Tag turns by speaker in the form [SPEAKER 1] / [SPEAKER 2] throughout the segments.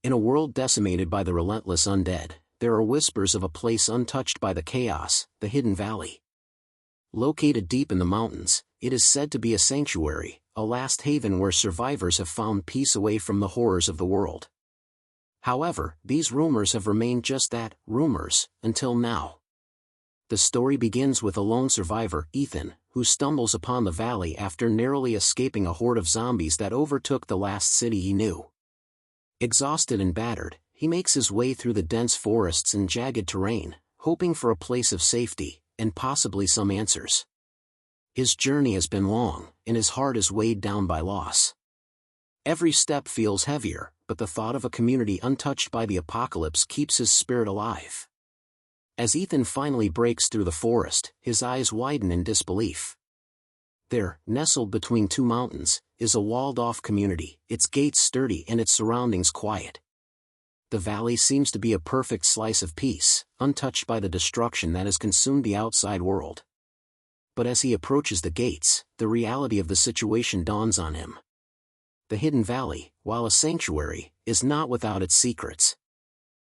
[SPEAKER 1] In a world decimated by the relentless undead, there are whispers of a place untouched by the chaos, the Hidden Valley. Located deep in the mountains, it is said to be a sanctuary, a last haven where survivors have found peace away from the horrors of the world. However, these rumors have remained just that, rumors, until now. The story begins with a lone survivor, Ethan, who stumbles upon the valley after narrowly escaping a horde of zombies that overtook the last city he knew. Exhausted and battered, he makes his way through the dense forests and jagged terrain, hoping for a place of safety, and possibly some answers. His journey has been long, and his heart is weighed down by loss. Every step feels heavier, but the thought of a community untouched by the apocalypse keeps his spirit alive. As Ethan finally breaks through the forest, his eyes widen in disbelief. There, nestled between two mountains, is a walled-off community, its gates sturdy and its surroundings quiet. The valley seems to be a perfect slice of peace, untouched by the destruction that has consumed the outside world. But as he approaches the gates, the reality of the situation dawns on him. The Hidden Valley, while a sanctuary, is not without its secrets.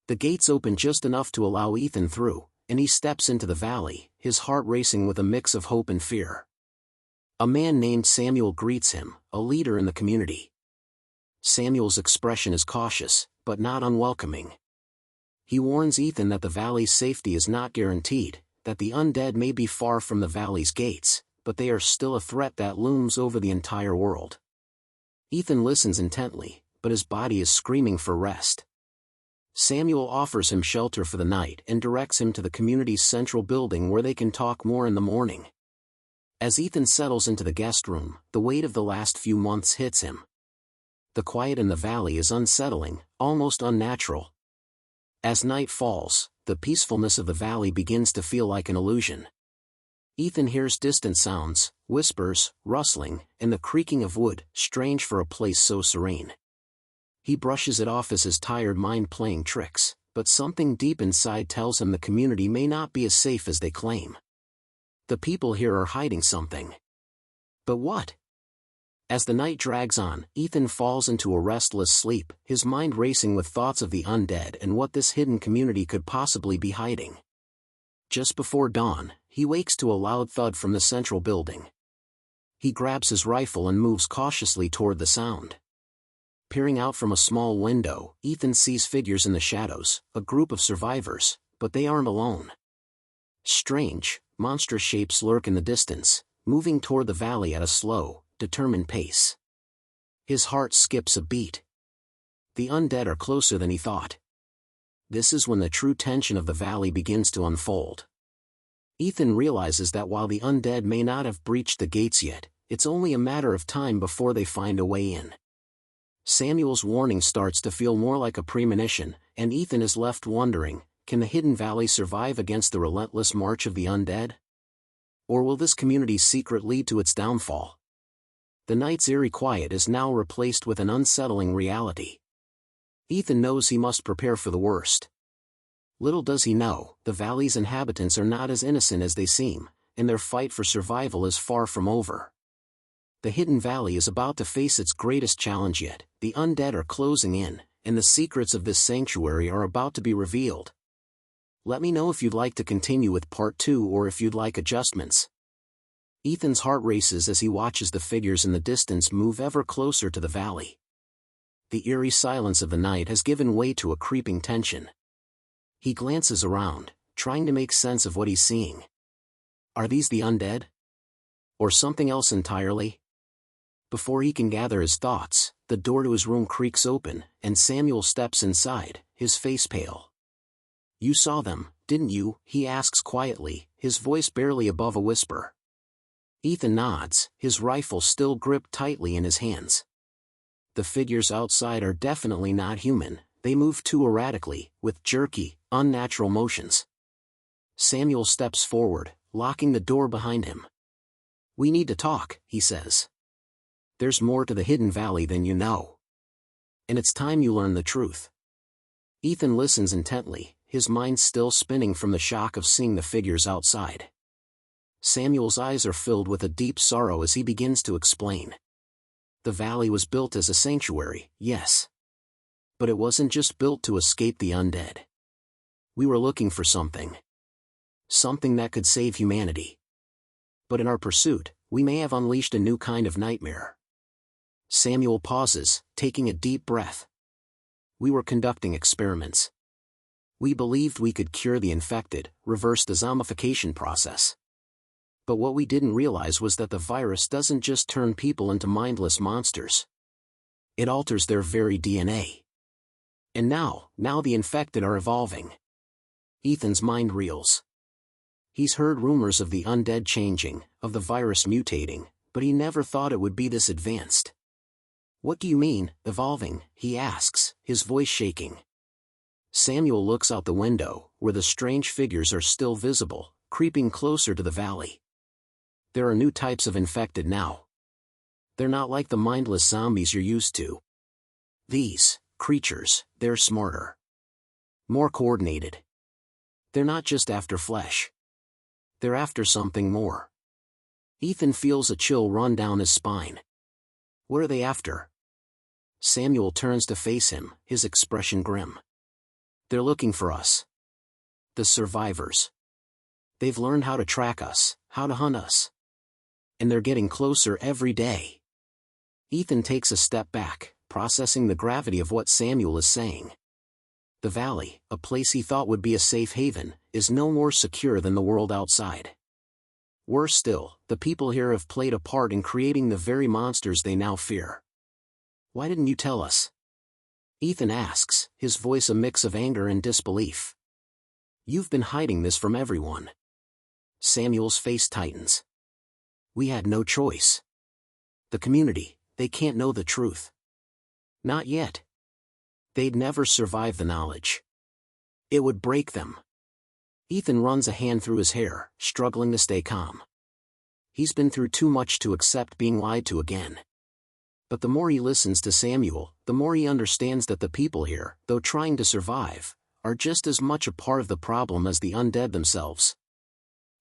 [SPEAKER 1] The gates open just enough to allow Ethan through, and he steps into the valley, his heart racing with a mix of hope and fear. A man named Samuel greets him, a leader in the community. Samuel's expression is cautious, but not unwelcoming. He warns Ethan that the valley's safety is not guaranteed, that the undead may be far from the valley's gates, but they are still a threat that looms over the entire world. Ethan listens intently, but his body is screaming for rest. Samuel offers him shelter for the night and directs him to the community's central building where they can talk more in the morning. As Ethan settles into the guest room, the weight of the last few months hits him. The quiet in the valley is unsettling, almost unnatural. As night falls, the peacefulness of the valley begins to feel like an illusion. Ethan hears distant sounds, whispers, rustling, and the creaking of wood, strange for a place so serene. He brushes it off as his tired mind playing tricks, but something deep inside tells him the community may not be as safe as they claim. The people here are hiding something. But what? As the night drags on, Ethan falls into a restless sleep, his mind racing with thoughts of the undead and what this hidden community could possibly be hiding. Just before dawn, he wakes to a loud thud from the central building. He grabs his rifle and moves cautiously toward the sound. Peering out from a small window, Ethan sees figures in the shadows, a group of survivors, but they aren't alone. Strange, monstrous shapes lurk in the distance, moving toward the valley at a slow, determined pace. His heart skips a beat. The undead are closer than he thought. This is when the true tension of the valley begins to unfold. Ethan realizes that while the undead may not have breached the gates yet, it's only a matter of time before they find a way in. Samuel's warning starts to feel more like a premonition, and Ethan is left wondering, can the Hidden Valley survive against the relentless march of the undead? Or will this community's secret lead to its downfall? The night's eerie quiet is now replaced with an unsettling reality. Ethan knows he must prepare for the worst. Little does he know, the valley's inhabitants are not as innocent as they seem, and their fight for survival is far from over. The Hidden Valley is about to face its greatest challenge yet, the undead are closing in, and the secrets of this sanctuary are about to be revealed. Let me know if you'd like to continue with part 2 or if you'd like adjustments. Ethan's heart races as he watches the figures in the distance move ever closer to the valley. The eerie silence of the night has given way to a creeping tension. He glances around, trying to make sense of what he's seeing. Are these the undead? Or something else entirely? Before he can gather his thoughts, the door to his room creaks open, and Samuel steps inside, his face pale. "You saw them, didn't you?" he asks quietly, his voice barely above a whisper. Ethan nods, his rifle still gripped tightly in his hands. The figures outside are definitely not human, they move too erratically, with jerky, unnatural motions. Samuel steps forward, locking the door behind him. "We need to talk," he says. "There's more to the Hidden Valley than you know. And it's time you learn the truth." Ethan listens intently, his mind still spinning from the shock of seeing the figures outside. Samuel's eyes are filled with a deep sorrow as he begins to explain. The valley was built as a sanctuary, yes. But it wasn't just built to escape the undead. We were looking for something. Something that could save humanity. But in our pursuit, we may have unleashed a new kind of nightmare. Samuel pauses, taking a deep breath. We were conducting experiments. We believed we could cure the infected, reverse the zombification process. But what we didn't realize was that the virus doesn't just turn people into mindless monsters. It alters their very DNA. And now the infected are evolving. Ethan's mind reels. He's heard rumors of the undead changing, of the virus mutating, but he never thought it would be this advanced. What do you mean, evolving? He asks, his voice shaking. Samuel looks out the window, where the strange figures are still visible, creeping closer to the valley. There are new types of infected now. They're not like the mindless zombies you're used to. These creatures, they're smarter. More coordinated. They're not just after flesh. They're after something more. Ethan feels a chill run down his spine. What are they after? Samuel turns to face him, his expression grim. They're looking for us. The survivors. They've learned how to track us, how to hunt us. And they're getting closer every day. Ethan takes a step back, processing the gravity of what Samuel is saying. The valley, a place he thought would be a safe haven, is no more secure than the world outside. Worse still, the people here have played a part in creating the very monsters they now fear. Why didn't you tell us? Ethan asks, his voice a mix of anger and disbelief. You've been hiding this from everyone. Samuel's face tightens. We had no choice. The community, they can't know the truth. Not yet. They'd never survive the knowledge. It would break them. Ethan runs a hand through his hair, struggling to stay calm. He's been through too much to accept being lied to again. But the more he listens to Samuel, the more he understands that the people here, though trying to survive, are just as much a part of the problem as the undead themselves.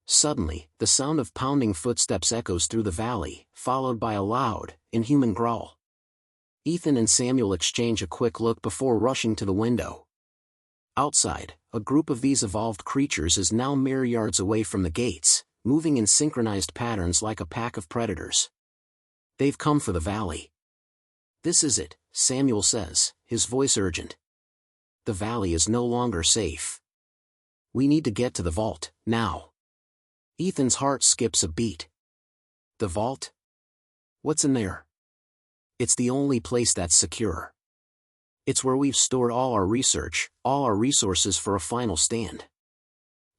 [SPEAKER 1] Suddenly, the sound of pounding footsteps echoes through the valley, followed by a loud, inhuman growl. Ethan and Samuel exchange a quick look before rushing to the window. Outside, a group of these evolved creatures is now mere yards away from the gates, moving in synchronized patterns like a pack of predators. They've come for the valley. This is it, Samuel says, his voice urgent. The valley is no longer safe. We need to get to the vault, now. Ethan's heart skips a beat. The vault? What's in there? It's the only place that's secure. It's where we've stored all our research, all our resources for a final stand.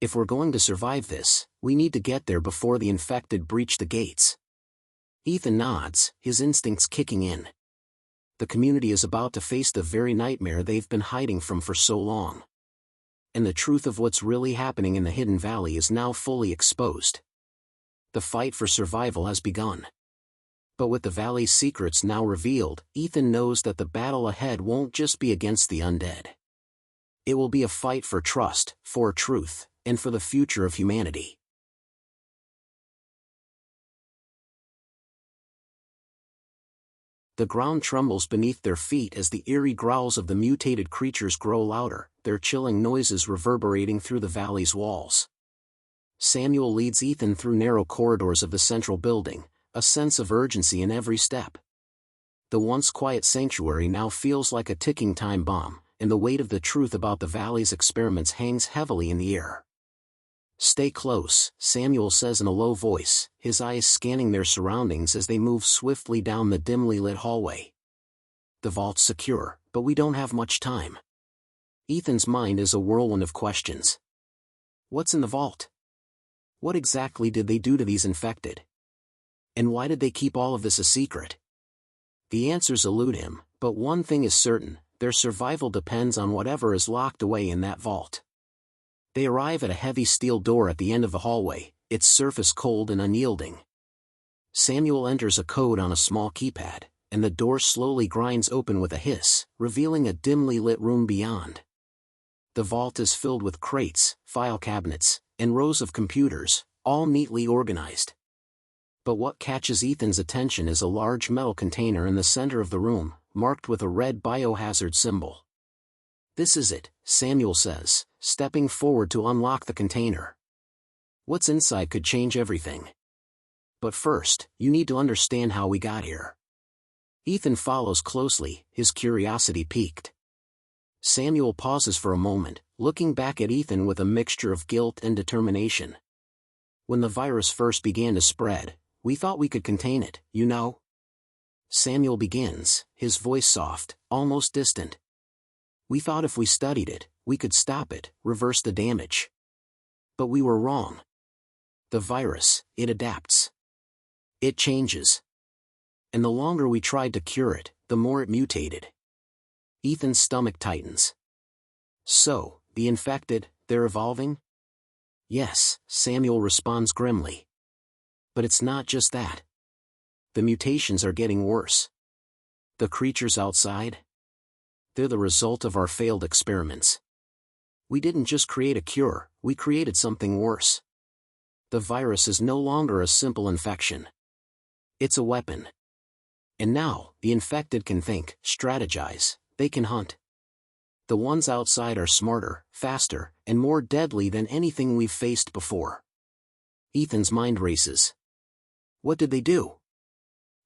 [SPEAKER 1] If we're going to survive this, we need to get there before the infected breach the gates. Ethan nods, his instincts kicking in. The community is about to face the very nightmare they've been hiding from for so long. And the truth of what's really happening in the hidden valley is now fully exposed. The fight for survival has begun. But with the valley's secrets now revealed, Ethan knows that the battle ahead won't just be against the undead. It will be a fight for trust, for truth, and for the future of humanity. The ground trembles beneath their feet as the eerie growls of the mutated creatures grow louder, their chilling noises reverberating through the valley's walls. Samuel leads Ethan through narrow corridors of the central building, a sense of urgency in every step. The once quiet sanctuary now feels like a ticking time bomb, and the weight of the truth about the valley's experiments hangs heavily in the air. Stay close, Samuel says in a low voice, his eyes scanning their surroundings as they move swiftly down the dimly lit hallway. The vault's secure, but we don't have much time. Ethan's mind is a whirlwind of questions. What's in the vault? What exactly did they do to these infected? And why did they keep all of this a secret? The answers elude him, but one thing is certain, their survival depends on whatever is locked away in that vault. They arrive at a heavy steel door at the end of the hallway, its surface cold and unyielding. Samuel enters a code on a small keypad, and the door slowly grinds open with a hiss, revealing a dimly lit room beyond. The vault is filled with crates, file cabinets, and rows of computers, all neatly organized. But what catches Ethan's attention is a large metal container in the center of the room, marked with a red biohazard symbol. This is it, Samuel says, stepping forward to unlock the container. What's inside could change everything. But first, you need to understand how we got here. Ethan follows closely, his curiosity piqued. Samuel pauses for a moment, looking back at Ethan with a mixture of guilt and determination. When the virus first began to spread, we thought we could contain it, you know? Samuel begins, his voice soft, almost distant. We thought if we studied it, we could stop it, reverse the damage. But we were wrong. The virus, it adapts. It changes. And the longer we tried to cure it, the more it mutated. Ethan's stomach tightens. So, the infected, they're evolving? Yes, Samuel responds grimly. But it's not just that. The mutations are getting worse. The creatures outside? They're the result of our failed experiments. We didn't just create a cure, we created something worse. The virus is no longer a simple infection. It's a weapon. And now, the infected can think, strategize, they can hunt. The ones outside are smarter, faster, and more deadly than anything we've faced before. Ethan's mind races. What did they do?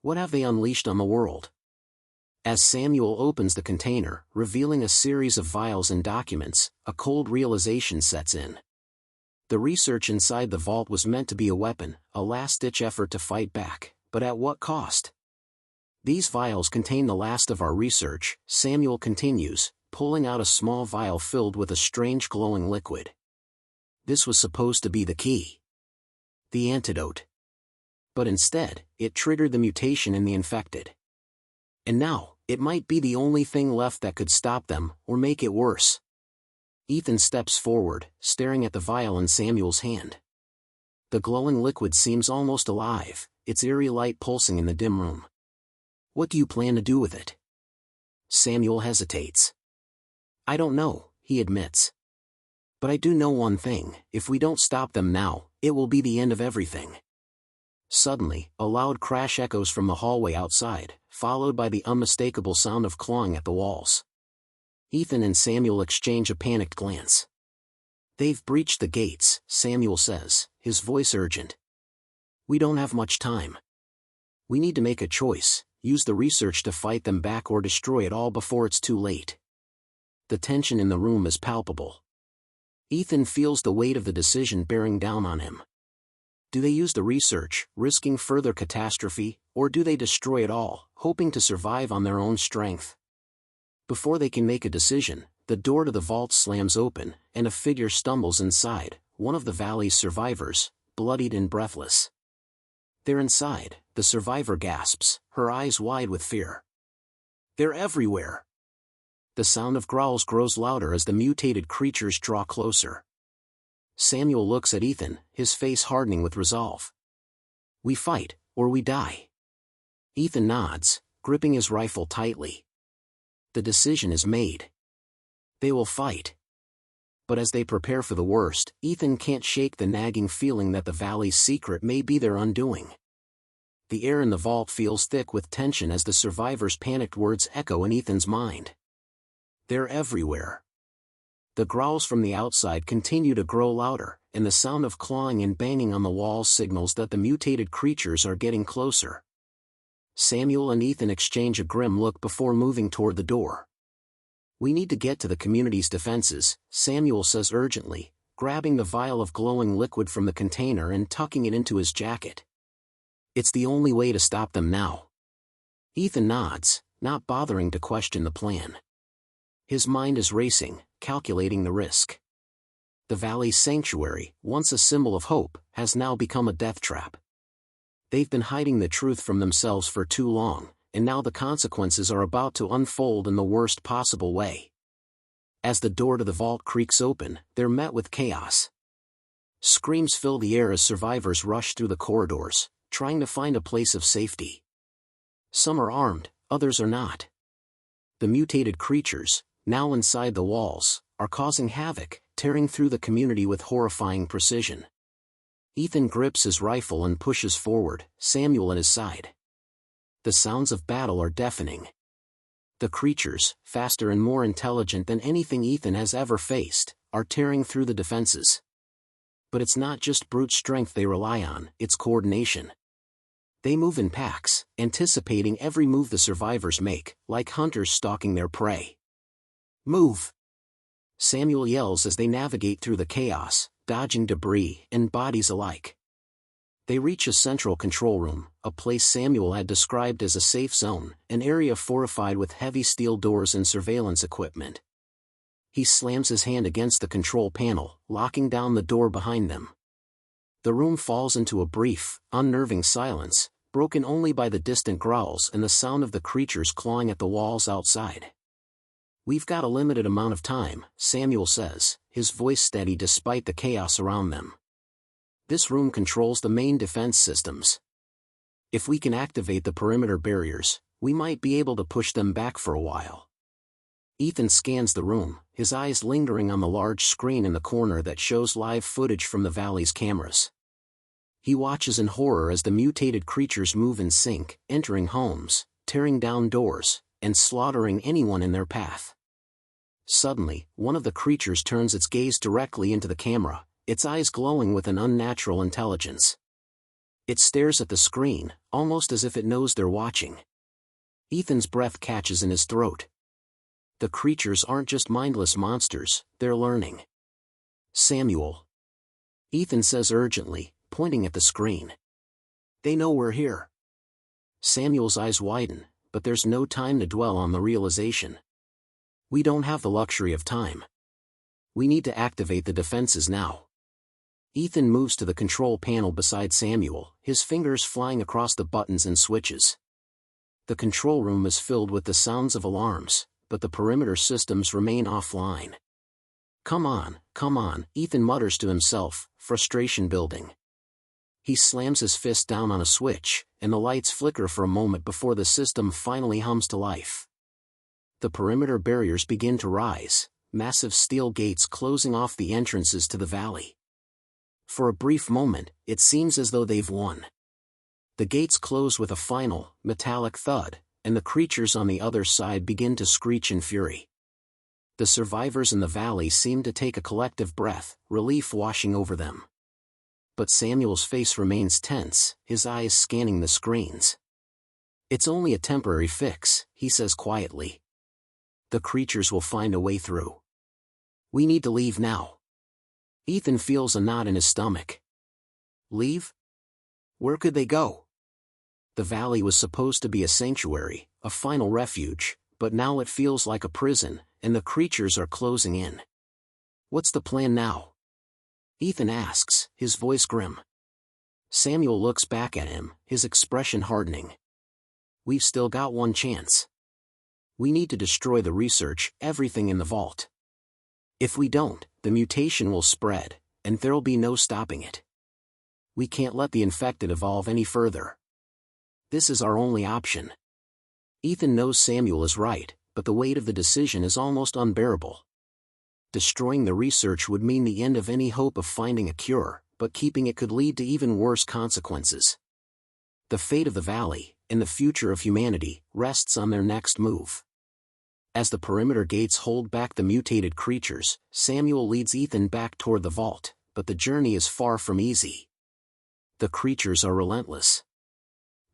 [SPEAKER 1] What have they unleashed on the world? As Samuel opens the container, revealing a series of vials and documents, a cold realization sets in. The research inside the vault was meant to be a weapon, a last-ditch effort to fight back, but at what cost? These vials contain the last of our research, Samuel continues, pulling out a small vial filled with a strange glowing liquid. This was supposed to be the key. The antidote. But instead, it triggered the mutation in the infected. And now, it might be the only thing left that could stop them, or make it worse. Ethan steps forward, staring at the vial in Samuel's hand. The glowing liquid seems almost alive, its eerie light pulsing in the dim room. What do you plan to do with it? Samuel hesitates. I don't know, he admits. But I do know one thing, if we don't stop them now, it will be the end of everything. Suddenly, a loud crash echoes from the hallway outside, followed by the unmistakable sound of clawing at the walls. Ethan and Samuel exchange a panicked glance. They've breached the gates, Samuel says, his voice urgent. We don't have much time. We need to make a choice, use the research to fight them back or destroy it all before it's too late. The tension in the room is palpable. Ethan feels the weight of the decision bearing down on him. Do they use the research, risking further catastrophe, or do they destroy it all, hoping to survive on their own strength? Before they can make a decision, the door to the vault slams open, and a figure stumbles inside, one of the valley's survivors, bloodied and breathless. They're inside, the survivor gasps, her eyes wide with fear. They're everywhere. The sound of growls grows louder as the mutated creatures draw closer. Samuel looks at Ethan, his face hardening with resolve. We fight, or we die. Ethan nods, gripping his rifle tightly. The decision is made. They will fight. But as they prepare for the worst, Ethan can't shake the nagging feeling that the valley's secret may be their undoing. The air in the vault feels thick with tension as the survivors' panicked words echo in Ethan's mind. They're everywhere. The growls from the outside continue to grow louder, and the sound of clawing and banging on the walls signals that the mutated creatures are getting closer. Samuel and Ethan exchange a grim look before moving toward the door. We need to get to the community's defenses, Samuel says urgently, grabbing the vial of glowing liquid from the container and tucking it into his jacket. It's the only way to stop them now. Ethan nods, not bothering to question the plan. His mind is racing, calculating the risk. The valley's sanctuary, once a symbol of hope, has now become a death trap. They've been hiding the truth from themselves for too long, and now the consequences are about to unfold in the worst possible way. As the door to the vault creaks open, they're met with chaos. Screams fill the air as survivors rush through the corridors, trying to find a place of safety. Some are armed, others are not. The mutated creatures, now inside the walls, are causing havoc, tearing through the community with horrifying precision. Ethan grips his rifle and pushes forward, Samuel at his side. The sounds of battle are deafening. The creatures, faster and more intelligent than anything Ethan has ever faced, are tearing through the defenses. But it's not just brute strength they rely on, it's coordination. They move in packs, anticipating every move the survivors make, like hunters stalking their prey. Move! Samuel yells as they navigate through the chaos, dodging debris and bodies alike. They reach a central control room, a place Samuel had described as a safe zone, an area fortified with heavy steel doors and surveillance equipment. He slams his hand against the control panel, locking down the door behind them. The room falls into a brief, unnerving silence, broken only by the distant growls and the sound of the creatures clawing at the walls outside. "We've got a limited amount of time," Samuel says, his voice steady despite the chaos around them. "This room controls the main defense systems. If we can activate the perimeter barriers, we might be able to push them back for a while." Ethan scans the room, his eyes lingering on the large screen in the corner that shows live footage from the valley's cameras. He watches in horror as the mutated creatures move in sync, entering homes, tearing down doors, and slaughtering anyone in their path. Suddenly, one of the creatures turns its gaze directly into the camera, its eyes glowing with an unnatural intelligence. It stares at the screen, almost as if it knows they're watching. Ethan's breath catches in his throat. The creatures aren't just mindless monsters, they're learning. "Samuel," Ethan says urgently, pointing at the screen. "They know we're here." Samuel's eyes widen, but there's no time to dwell on the realization. "We don't have the luxury of time. We need to activate the defenses now." Ethan moves to the control panel beside Samuel, his fingers flying across the buttons and switches. The control room is filled with the sounds of alarms, but the perimeter systems remain offline. Come on," Ethan mutters to himself, frustration building. He slams his fist down on a switch, and the lights flicker for a moment before the system finally hums to life. The perimeter barriers begin to rise, massive steel gates closing off the entrances to the valley. For a brief moment, it seems as though they've won. The gates close with a final, metallic thud, and the creatures on the other side begin to screech in fury. The survivors in the valley seem to take a collective breath, relief washing over them. But Samuel's face remains tense, his eyes scanning the screens. "It's only a temporary fix," he says quietly. "The creatures will find a way through. We need to leave now." Ethan feels a knot in his stomach. Leave? Where could they go? The valley was supposed to be a sanctuary, a final refuge, but now it feels like a prison, and the creatures are closing in. "What's the plan now?" Ethan asks, his voice grim. Samuel looks back at him, his expression hardening. "We've still got one chance. We need to destroy the research, everything in the vault. If we don't, the mutation will spread, and there'll be no stopping it. We can't let the infected evolve any further. This is our only option." Ethan knows Samuel is right, but the weight of the decision is almost unbearable. Destroying the research would mean the end of any hope of finding a cure, but keeping it could lead to even worse consequences. The fate of the valley, and the future of humanity, rests on their next move. As the perimeter gates hold back the mutated creatures, Samuel leads Ethan back toward the vault, but the journey is far from easy. The creatures are relentless.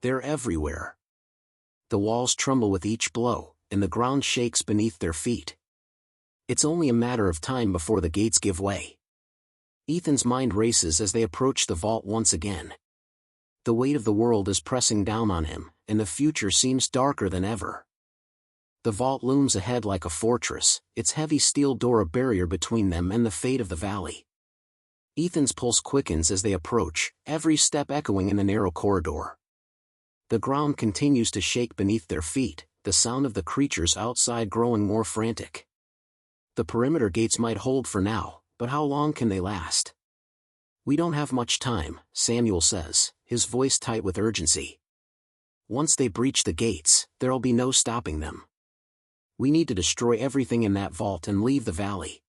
[SPEAKER 1] They're everywhere. The walls tremble with each blow, and the ground shakes beneath their feet. It's only a matter of time before the gates give way. Ethan's mind races as they approach the vault once again. The weight of the world is pressing down on him, and the future seems darker than ever. The vault looms ahead like a fortress, its heavy steel door a barrier between them and the fate of the valley. Ethan's pulse quickens as they approach, every step echoing in the narrow corridor. The ground continues to shake beneath their feet, the sound of the creatures outside growing more frantic. The perimeter gates might hold for now, but how long can they last? "We don't have much time," Samuel says, his voice tight with urgency. "Once they breach the gates, there'll be no stopping them. We need to destroy everything in that vault and leave the valley."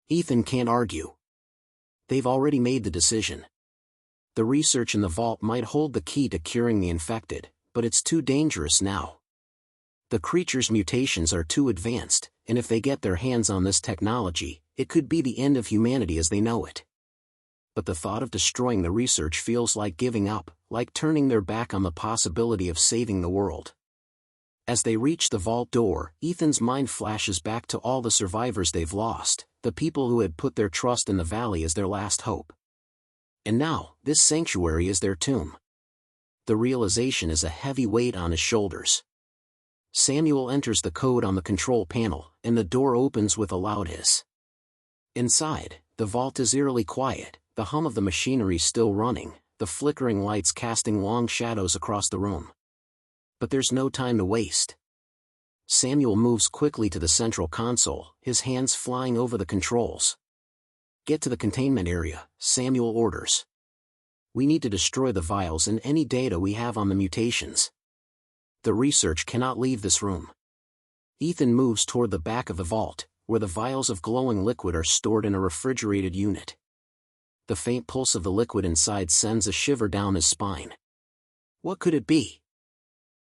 [SPEAKER 1] Ethan can't argue. They've already made the decision. The research in the vault might hold the key to curing the infected, but it's too dangerous now. The creature's mutations are too advanced, and if they get their hands on this technology, it could be the end of humanity as they know it. But the thought of destroying the research feels like giving up, like turning their back on the possibility of saving the world. As they reach the vault door, Ethan's mind flashes back to all the survivors they've lost, the people who had put their trust in the valley as their last hope. And now, this sanctuary is their tomb. The realization is a heavy weight on his shoulders. Samuel enters the code on the control panel, and the door opens with a loud hiss. Inside, the vault is eerily quiet, the hum of the machinery still running, the flickering lights casting long shadows across the room. But there's no time to waste. Samuel moves quickly to the central console, his hands flying over the controls. "Get to the containment area," Samuel orders. "We need to destroy the vials and any data we have on the mutations. The research cannot leave this room." Ethan moves toward the back of the vault, where the vials of glowing liquid are stored in a refrigerated unit. The faint pulse of the liquid inside sends a shiver down his spine. What could it be?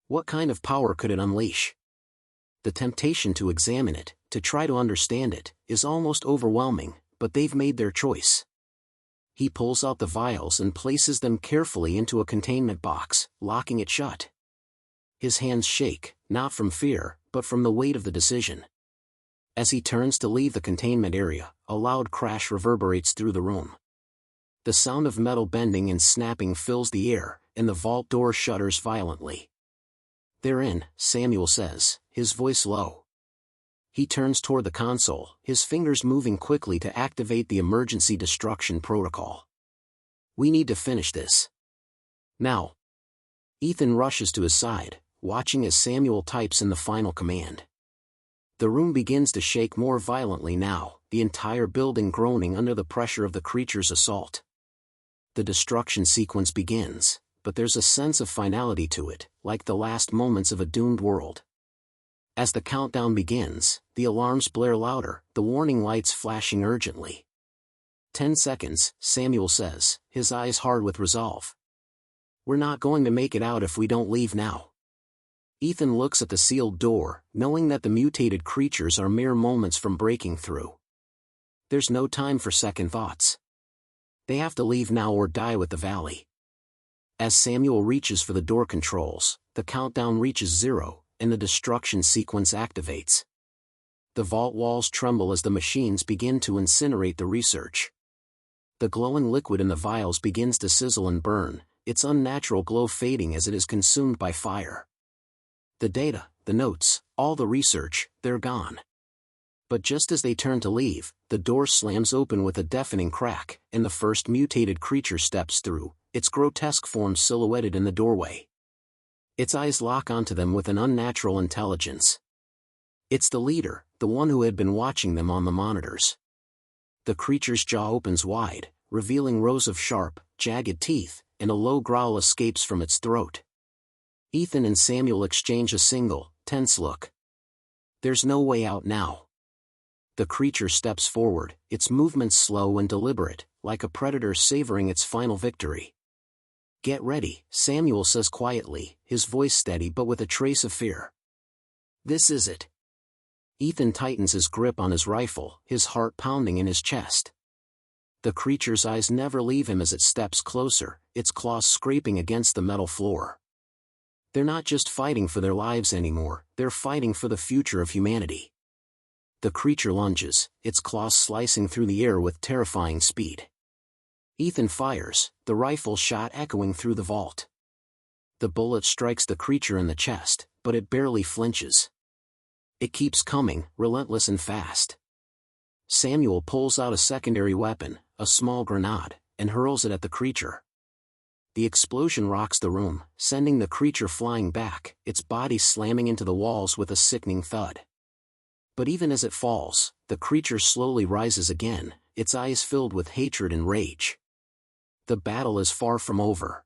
[SPEAKER 1] What kind of power could it unleash? The temptation to examine it, to try to understand it, is almost overwhelming, but they've made their choice. He pulls out the vials and places them carefully into a containment box, locking it shut. His hands shake, not from fear, but from the weight of the decision. As he turns to leave the containment area, a loud crash reverberates through the room. The sound of metal bending and snapping fills the air, and the vault door shudders violently. "They're in," Samuel says, his voice low. He turns toward the console, his fingers moving quickly to activate the emergency destruction protocol. "We need to finish this. Now." Ethan rushes to his side, watching as Samuel types in the final command. The room begins to shake more violently now, the entire building groaning under the pressure of the creature's assault. The destruction sequence begins, but there's a sense of finality to it, like the last moments of a doomed world. As the countdown begins, the alarms blare louder, the warning lights flashing urgently. 10 seconds, Samuel says, his eyes hard with resolve. "We're not going to make it out if we don't leave now." Ethan looks at the sealed door, knowing that the mutated creatures are mere moments from breaking through. There's no time for second thoughts. They have to leave now or die with the valley. As Samuel reaches for the door controls, the countdown reaches 0, and the destruction sequence activates. The vault walls tremble as the machines begin to incinerate the research. The glowing liquid in the vials begins to sizzle and burn, its unnatural glow fading as it is consumed by fire. The data, the notes, all the research, they're gone. But just as they turn to leave, the door slams open with a deafening crack, and the first mutated creature steps through, its grotesque form silhouetted in the doorway. Its eyes lock onto them with an unnatural intelligence. It's the leader, the one who had been watching them on the monitors. The creature's jaw opens wide, revealing rows of sharp, jagged teeth, and a low growl escapes from its throat. Ethan and Samuel exchange a single, tense look. There's no way out now. The creature steps forward, its movements slow and deliberate, like a predator savoring its final victory. "Get ready," Samuel says quietly, his voice steady but with a trace of fear. "This is it." Ethan tightens his grip on his rifle, his heart pounding in his chest. The creature's eyes never leave him as it steps closer, its claws scraping against the metal floor. They're not just fighting for their lives anymore, they're fighting for the future of humanity. The creature lunges, its claws slicing through the air with terrifying speed. Ethan fires, the rifle shot echoing through the vault. The bullet strikes the creature in the chest, but it barely flinches. It keeps coming, relentless and fast. Samuel pulls out a secondary weapon, a small grenade, and hurls it at the creature. The explosion rocks the room, sending the creature flying back, its body slamming into the walls with a sickening thud. But even as it falls, the creature slowly rises again, its eyes filled with hatred and rage. The battle is far from over.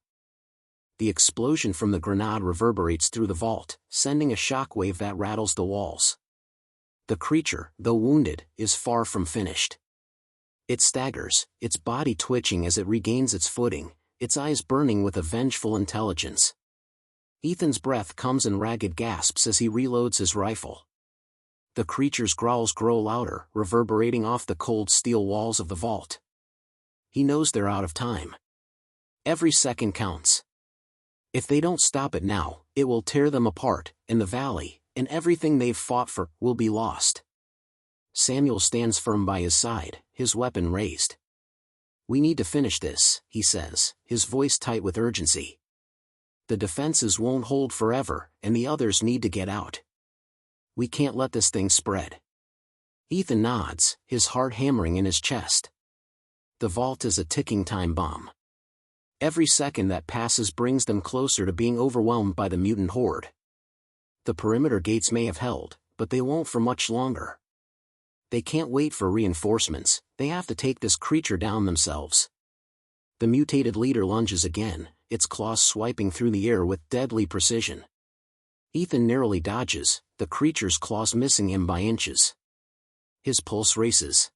[SPEAKER 1] The explosion from the grenade reverberates through the vault, sending a shockwave that rattles the walls. The creature, though wounded, is far from finished. It staggers, its body twitching as it regains its footing, its eyes burning with a vengeful intelligence. Ethan's breath comes in ragged gasps as he reloads his rifle. The creature's growls grow louder, reverberating off the cold steel walls of the vault. He knows they're out of time. Every second counts. If they don't stop it now, it will tear them apart, and the valley, and everything they've fought for, will be lost. Samuel stands firm by his side, his weapon raised. "We need to finish this," he says, his voice tight with urgency. "The defenses won't hold forever, and the others need to get out. We can't let this thing spread." Ethan nods, his heart hammering in his chest. The vault is a ticking time bomb. Every second that passes brings them closer to being overwhelmed by the mutant horde. The perimeter gates may have held, but they won't for much longer. They can't wait for reinforcements, they have to take this creature down themselves. The mutated leader lunges again, its claws swiping through the air with deadly precision. Ethan narrowly dodges, the creature's claws missing him by inches. His pulse races.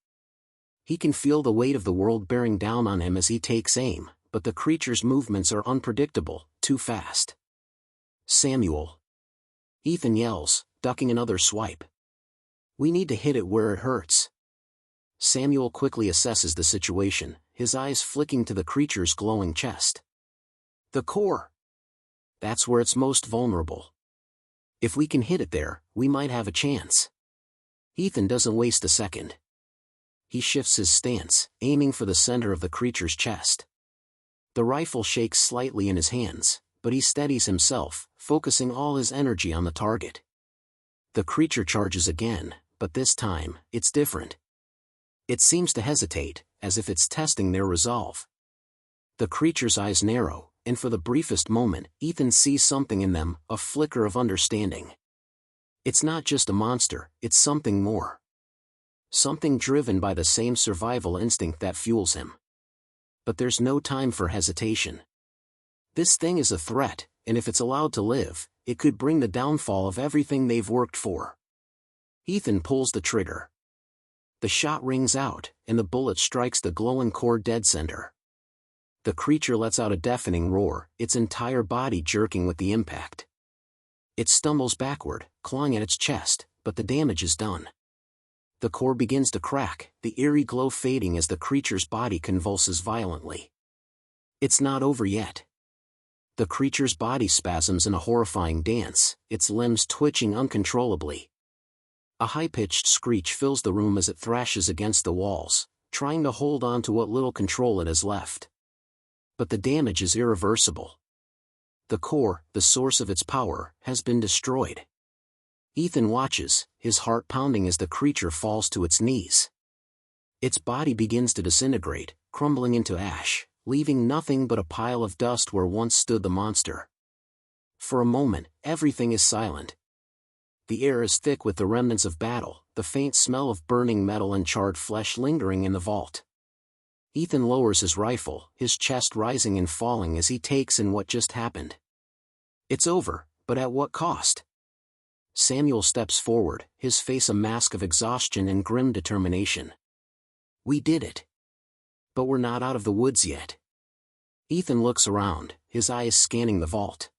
[SPEAKER 1] He can feel the weight of the world bearing down on him as he takes aim, but the creature's movements are unpredictable, too fast. "Samuel!" Ethan yells, ducking another swipe. "We need to hit it where it hurts." Samuel quickly assesses the situation, his eyes flicking to the creature's glowing chest. "The core. That's where it's most vulnerable. If we can hit it there, we might have a chance." Ethan doesn't waste a second. He shifts his stance, aiming for the center of the creature's chest. The rifle shakes slightly in his hands, but he steadies himself, focusing all his energy on the target. The creature charges again, but this time, it's different. It seems to hesitate, as if it's testing their resolve. The creature's eyes narrow, and for the briefest moment, Ethan sees something in them, a flicker of understanding. It's not just a monster, it's something more. Something driven by the same survival instinct that fuels him. But there's no time for hesitation. This thing is a threat, and if it's allowed to live, it could bring the downfall of everything they've worked for. Ethan pulls the trigger. The shot rings out, and the bullet strikes the glowing core dead center. The creature lets out a deafening roar, its entire body jerking with the impact. It stumbles backward, clawing at its chest, but the damage is done. The core begins to crack, the eerie glow fading as the creature's body convulses violently. It's not over yet. The creature's body spasms in a horrifying dance, its limbs twitching uncontrollably. A high-pitched screech fills the room as it thrashes against the walls, trying to hold on to what little control it has left. But the damage is irreversible. The core, the source of its power, has been destroyed. Ethan watches, his heart pounding as the creature falls to its knees. Its body begins to disintegrate, crumbling into ash, leaving nothing but a pile of dust where once stood the monster. For a moment, everything is silent. The air is thick with the remnants of battle, the faint smell of burning metal and charred flesh lingering in the vault. Ethan lowers his rifle, his chest rising and falling as he takes in what just happened. It's over, but at what cost? Samuel steps forward, his face a mask of exhaustion and grim determination. "We did it. But we're not out of the woods yet." Ethan looks around, his eyes scanning the vault.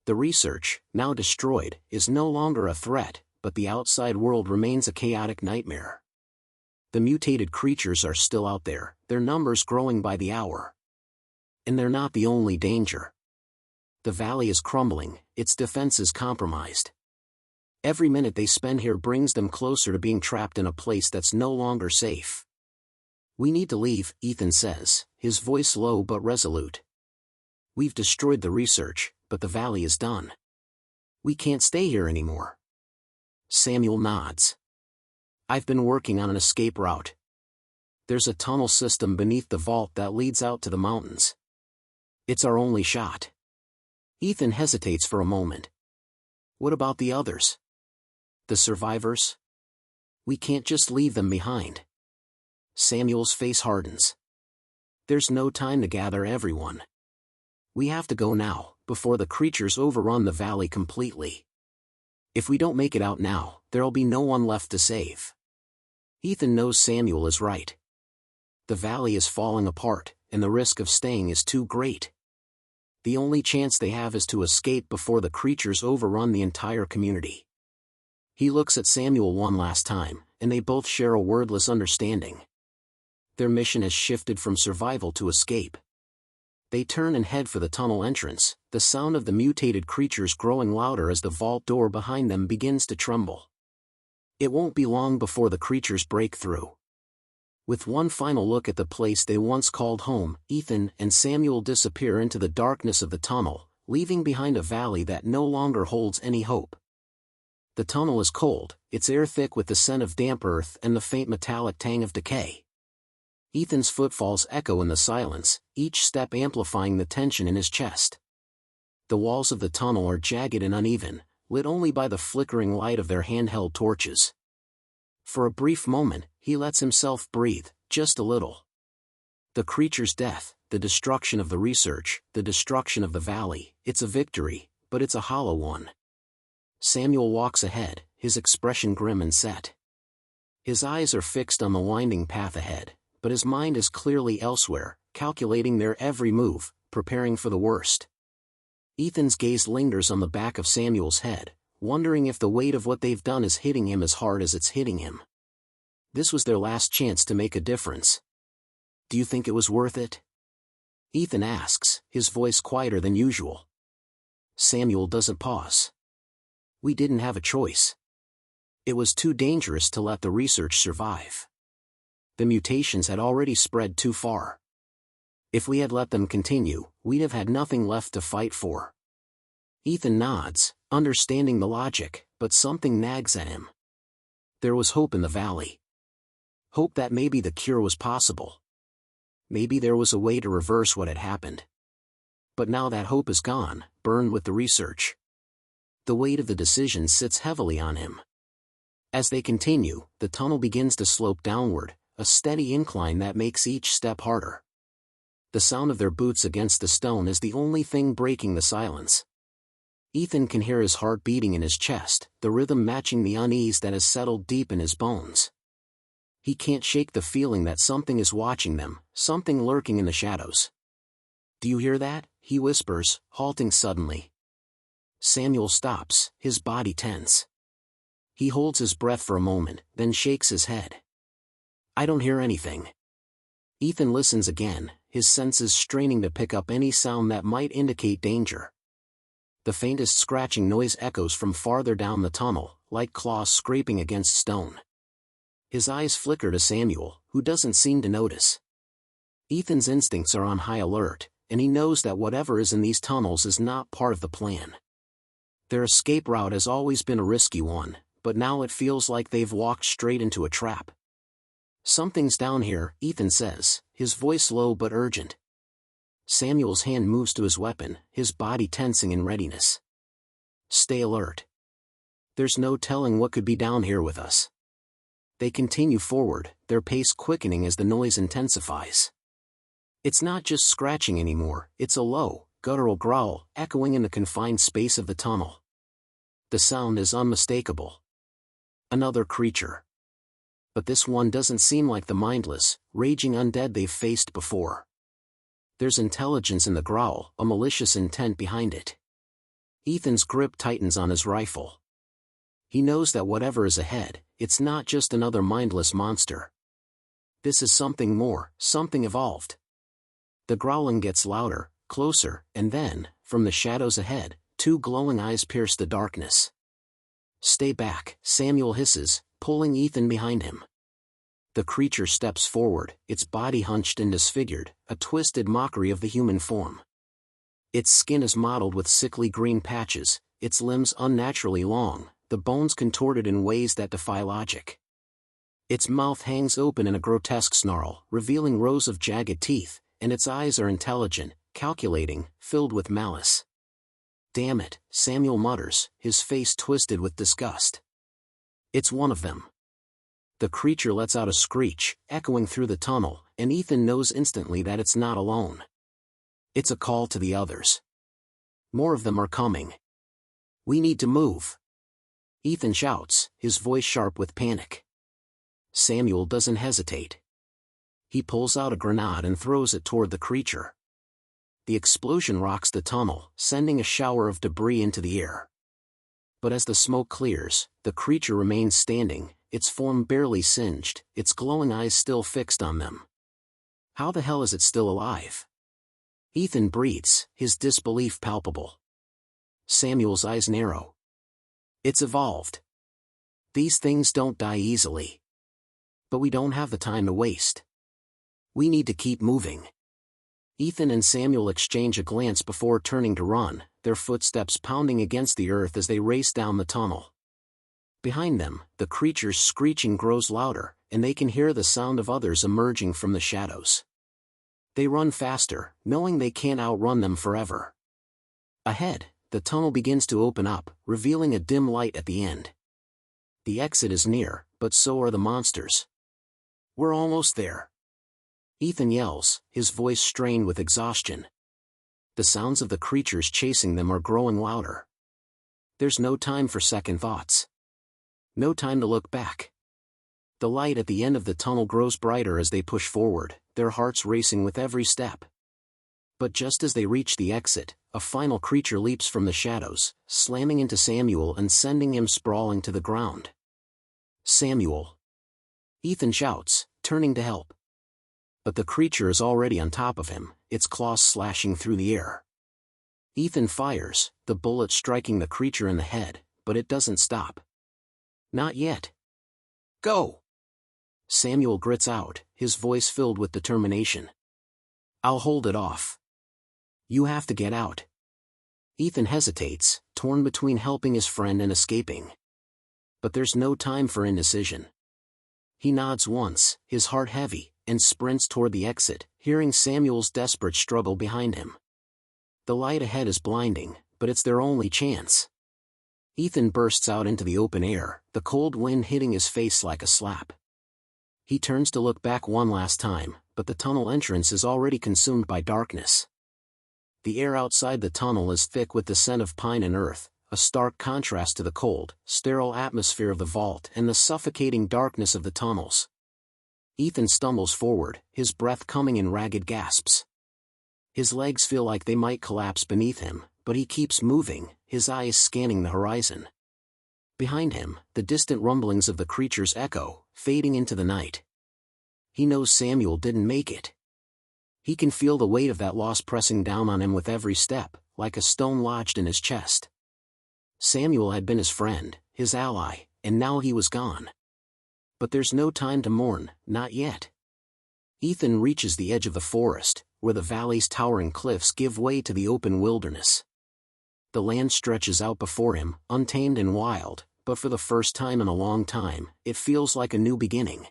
[SPEAKER 1] The research, now destroyed, is no longer a threat, but the outside world remains a chaotic nightmare. The mutated creatures are still out there, their numbers growing by the hour. And they're not the only danger. The valley is crumbling, its defenses compromised. Every minute they spend here brings them closer to being trapped in a place that's no longer safe. "We need to leave," Ethan says, his voice low but resolute. "We've destroyed the research, but the valley is done. We can't stay here anymore." Samuel nods. "I've been working on an escape route. There's a tunnel system beneath the vault that leads out to the mountains. It's our only shot." Ethan hesitates for a moment. "What about the others? The survivors? We can't just leave them behind." Samuel's face hardens. "There's no time to gather everyone. We have to go now, before the creatures overrun the valley completely. If we don't make it out now, there'll be no one left to save." Ethan knows Samuel is right. The valley is falling apart, and the risk of staying is too great. The only chance they have is to escape before the creatures overrun the entire community. He looks at Samuel one last time, and they both share a wordless understanding. Their mission has shifted from survival to escape. They turn and head for the tunnel entrance, the sound of the mutated creatures growing louder as the vault door behind them begins to tremble. It won't be long before the creatures break through. With one final look at the place they once called home, Ethan and Samuel disappear into the darkness of the tunnel, leaving behind a valley that no longer holds any hope. The tunnel is cold, its air thick with the scent of damp earth and the faint metallic tang of decay. Ethan's footfalls echo in the silence, each step amplifying the tension in his chest. The walls of the tunnel are jagged and uneven, lit only by the flickering light of their handheld torches. For a brief moment, he lets himself breathe, just a little. The creature's death, the destruction of the research, the destruction of the valley, it's a victory, but it's a hollow one. Samuel walks ahead, his expression grim and set. His eyes are fixed on the winding path ahead, but his mind is clearly elsewhere, calculating their every move, preparing for the worst. Ethan's gaze lingers on the back of Samuel's head, wondering if the weight of what they've done is hitting him as hard as it's hitting him. This was their last chance to make a difference. Do you think it was worth it? Ethan asks, his voice quieter than usual. Samuel doesn't pause. We didn't have a choice. It was too dangerous to let the research survive. The mutations had already spread too far. If we had let them continue, we'd have had nothing left to fight for. Ethan nods, understanding the logic, but something nags at him. There was hope in the valley. Hope that maybe the cure was possible. Maybe there was a way to reverse what had happened. But now that hope is gone, burned with the research. The weight of the decision sits heavily on him. As they continue, the tunnel begins to slope downward, a steady incline that makes each step harder. The sound of their boots against the stone is the only thing breaking the silence. Ethan can hear his heart beating in his chest, the rhythm matching the unease that has settled deep in his bones. He can't shake the feeling that something is watching them, something lurking in the shadows. Do you hear that? He whispers, halting suddenly. Samuel stops, his body tense. He holds his breath for a moment, then shakes his head. I don't hear anything. Ethan listens again, his senses straining to pick up any sound that might indicate danger. The faintest scratching noise echoes from farther down the tunnel, like claws scraping against stone. His eyes flicker to Samuel, who doesn't seem to notice. Ethan's instincts are on high alert, and he knows that whatever is in these tunnels is not part of the plan. Their escape route has always been a risky one, but now it feels like they've walked straight into a trap. Something's down here, Ethan says, his voice low but urgent. Samuel's hand moves to his weapon, his body tensing in readiness. Stay alert. There's no telling what could be down here with us. They continue forward, their pace quickening as the noise intensifies. It's not just scratching anymore, it's a low, guttural growl, echoing in the confined space of the tunnel. The sound is unmistakable. Another creature. But this one doesn't seem like the mindless, raging undead they've faced before. There's intelligence in the growl, a malicious intent behind it. Ethan's grip tightens on his rifle. He knows that whatever is ahead, it's not just another mindless monster. This is something more, something evolved. The growling gets louder, closer, and then, from the shadows ahead, two glowing eyes pierce the darkness. Stay back, Samuel hisses, pulling Ethan behind him. The creature steps forward, its body hunched and disfigured, a twisted mockery of the human form. Its skin is mottled with sickly green patches, its limbs unnaturally long, the bones contorted in ways that defy logic. Its mouth hangs open in a grotesque snarl, revealing rows of jagged teeth, and its eyes are intelligent, calculating, filled with malice. Damn it, Samuel mutters, his face twisted with disgust. It's one of them. The creature lets out a screech, echoing through the tunnel, and Ethan knows instantly that it's not alone. It's a call to the others. More of them are coming. We need to move. Ethan shouts, his voice sharp with panic. Samuel doesn't hesitate. He pulls out a grenade and throws it toward the creature. The explosion rocks the tunnel, sending a shower of debris into the air. But as the smoke clears, the creature remains standing, its form barely singed, its glowing eyes still fixed on them. How the hell is it still alive? Ethan breathes, his disbelief palpable. Samuel's eyes narrow. It's evolved. These things don't die easily. But we don't have the time to waste. We need to keep moving. Ethan and Samuel exchange a glance before turning to run, their footsteps pounding against the earth as they race down the tunnel. Behind them, the creature's screeching grows louder, and they can hear the sound of others emerging from the shadows. They run faster, knowing they can't outrun them forever. Ahead, the tunnel begins to open up, revealing a dim light at the end. The exit is near, but so are the monsters. We're almost there. Ethan yells, his voice strained with exhaustion. The sounds of the creatures chasing them are growing louder. There's no time for second thoughts. No time to look back. The light at the end of the tunnel grows brighter as they push forward, their hearts racing with every step. But just as they reach the exit, a final creature leaps from the shadows, slamming into Samuel and sending him sprawling to the ground. Samuel! Ethan shouts, turning to help. But the creature is already on top of him, its claws slashing through the air. Ethan fires, the bullet striking the creature in the head, but it doesn't stop. Not yet. Go! Samuel grits out, his voice filled with determination. I'll hold it off. You have to get out. Ethan hesitates, torn between helping his friend and escaping. But there's no time for indecision. He nods once, his heart heavy, and sprints toward the exit, hearing Samuel's desperate struggle behind him. The light ahead is blinding, but it's their only chance. Ethan bursts out into the open air, the cold wind hitting his face like a slap. He turns to look back one last time, but the tunnel entrance is already consumed by darkness. The air outside the tunnel is thick with the scent of pine and earth, a stark contrast to the cold, sterile atmosphere of the vault and the suffocating darkness of the tunnels. Ethan stumbles forward, his breath coming in ragged gasps. His legs feel like they might collapse beneath him, but he keeps moving, his eyes scanning the horizon. Behind him, the distant rumblings of the creatures echo, fading into the night. He knows Samuel didn't make it. He can feel the weight of that loss pressing down on him with every step, like a stone lodged in his chest. Samuel had been his friend, his ally, and now he was gone. But there's no time to mourn, not yet. Ethan reaches the edge of the forest, where the valley's towering cliffs give way to the open wilderness. The land stretches out before him, untamed and wild, but for the first time in a long time, it feels like a new beginning.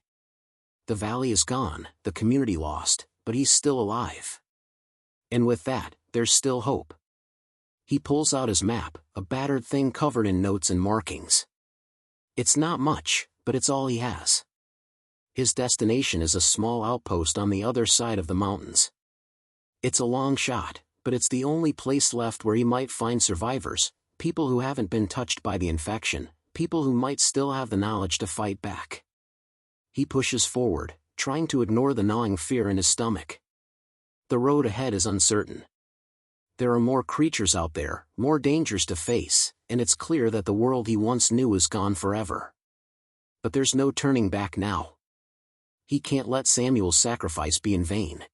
[SPEAKER 1] The valley is gone, the community lost, but he's still alive. And with that, there's still hope. He pulls out his map, a battered thing covered in notes and markings. It's not much, but it's all he has. His destination is a small outpost on the other side of the mountains. It's a long shot, but it's the only place left where he might find survivors, people who haven't been touched by the infection, people who might still have the knowledge to fight back. He pushes forward, trying to ignore the gnawing fear in his stomach. The road ahead is uncertain. There are more creatures out there, more dangers to face, and it's clear that the world he once knew is gone forever. But there's no turning back now. He can't let Samuel's sacrifice be in vain.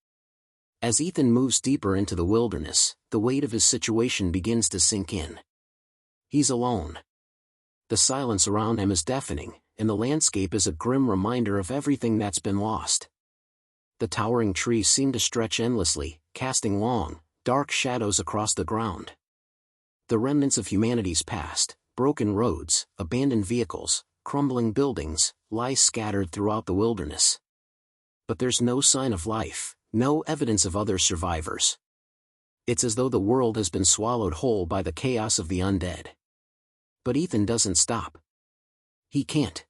[SPEAKER 1] As Ethan moves deeper into the wilderness, the weight of his situation begins to sink in. He's alone. The silence around him is deafening, and the landscape is a grim reminder of everything that's been lost. The towering trees seem to stretch endlessly, casting long, dark shadows across the ground. The remnants of humanity's past, broken roads, abandoned vehicles, crumbling buildings, lie scattered throughout the wilderness. But there's no sign of life, no evidence of other survivors. It's as though the world has been swallowed whole by the chaos of the undead. But Ethan doesn't stop. He can't.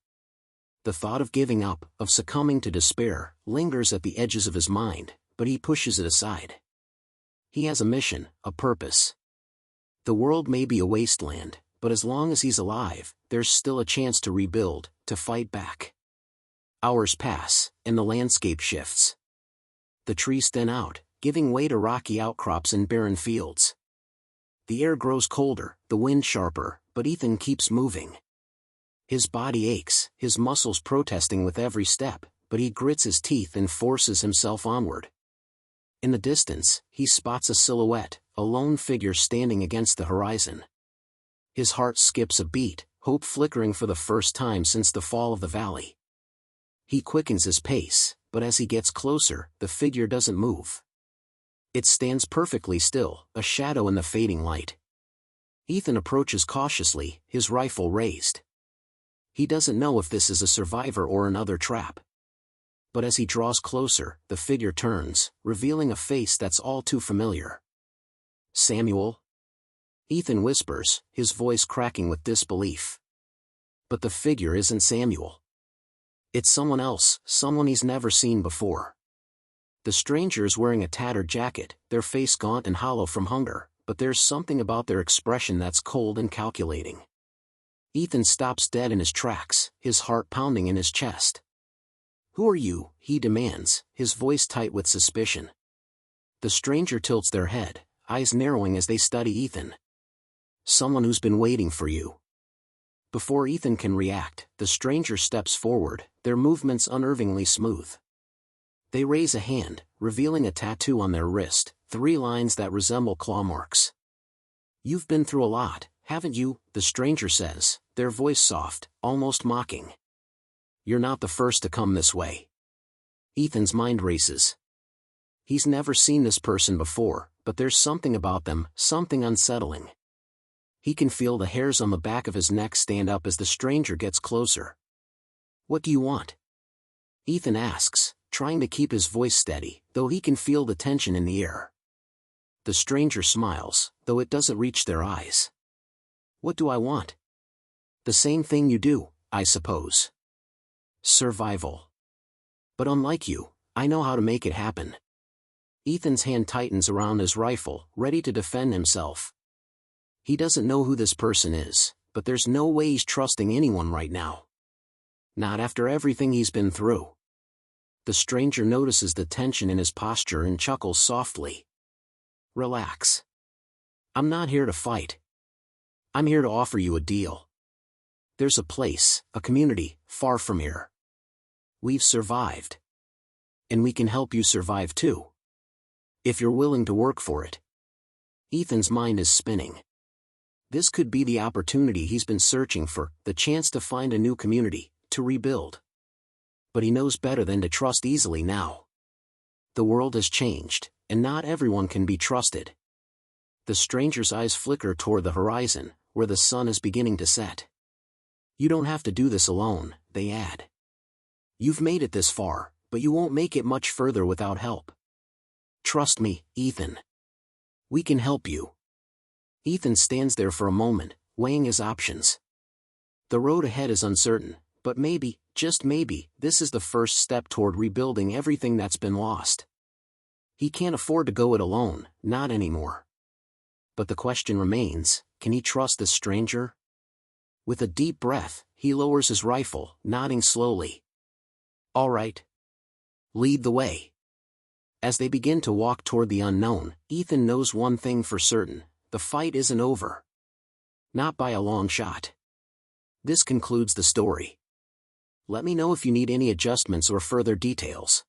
[SPEAKER 1] The thought of giving up, of succumbing to despair, lingers at the edges of his mind, but he pushes it aside. He has a mission, a purpose. The world may be a wasteland, but as long as he's alive, there's still a chance to rebuild, to fight back. Hours pass, and the landscape shifts. The trees thin out, giving way to rocky outcrops and barren fields. The air grows colder, the wind sharper, but Ethan keeps moving. His body aches, his muscles protesting with every step, but he grits his teeth and forces himself onward. In the distance, he spots a silhouette, a lone figure standing against the horizon. His heart skips a beat, hope flickering for the first time since the fall of the valley. He quickens his pace, but as he gets closer, the figure doesn't move. It stands perfectly still, a shadow in the fading light. Ethan approaches cautiously, his rifle raised. He doesn't know if this is a survivor or another trap. But as he draws closer, the figure turns, revealing a face that's all too familiar. "Samuel?" Ethan whispers, his voice cracking with disbelief. But the figure isn't Samuel. It's someone else, someone he's never seen before. The stranger is wearing a tattered jacket, their face gaunt and hollow from hunger, but there's something about their expression that's cold and calculating. Ethan stops dead in his tracks, his heart pounding in his chest. "Who are you?" he demands, his voice tight with suspicion. The stranger tilts their head, eyes narrowing as they study Ethan. "Someone who's been waiting for you." Before Ethan can react, the stranger steps forward, their movements unnervingly smooth. They raise a hand, revealing a tattoo on their wrist, 3 lines that resemble claw marks. "You've been through a lot, haven't you?" the stranger says, their voice soft, almost mocking. "You're not the first to come this way." Ethan's mind races. He's never seen this person before, but there's something about them, something unsettling. He can feel the hairs on the back of his neck stand up as the stranger gets closer. "What do you want?" Ethan asks, trying to keep his voice steady, though he can feel the tension in the air. The stranger smiles, though it doesn't reach their eyes. "What do I want?" "The same thing you do, I suppose. Survival. But unlike you, I know how to make it happen." Ethan's hand tightens around his rifle, ready to defend himself. He doesn't know who this person is, but there's no way he's trusting anyone right now. Not after everything he's been through. The stranger notices the tension in his posture and chuckles softly. "Relax. I'm not here to fight. I'm here to offer you a deal. There's a place, a community, far from here. We've survived. And we can help you survive too. If you're willing to work for it." Ethan's mind is spinning. This could be the opportunity he's been searching for, the chance to find a new community, to rebuild. But he knows better than to trust easily now. The world has changed, and not everyone can be trusted. The stranger's eyes flicker toward the horizon, where the sun is beginning to set. "You don't have to do this alone," they add. "You've made it this far, but you won't make it much further without help. Trust me, Ethan. We can help you." Ethan stands there for a moment, weighing his options. The road ahead is uncertain, but maybe, just maybe, this is the first step toward rebuilding everything that's been lost. He can't afford to go it alone, not anymore. But the question remains, can he trust this stranger? With a deep breath, he lowers his rifle, nodding slowly. "All right. Lead the way." As they begin to walk toward the unknown, Ethan knows one thing for certain: the fight isn't over. Not by a long shot. This concludes the story. Let me know if you need any adjustments or further details.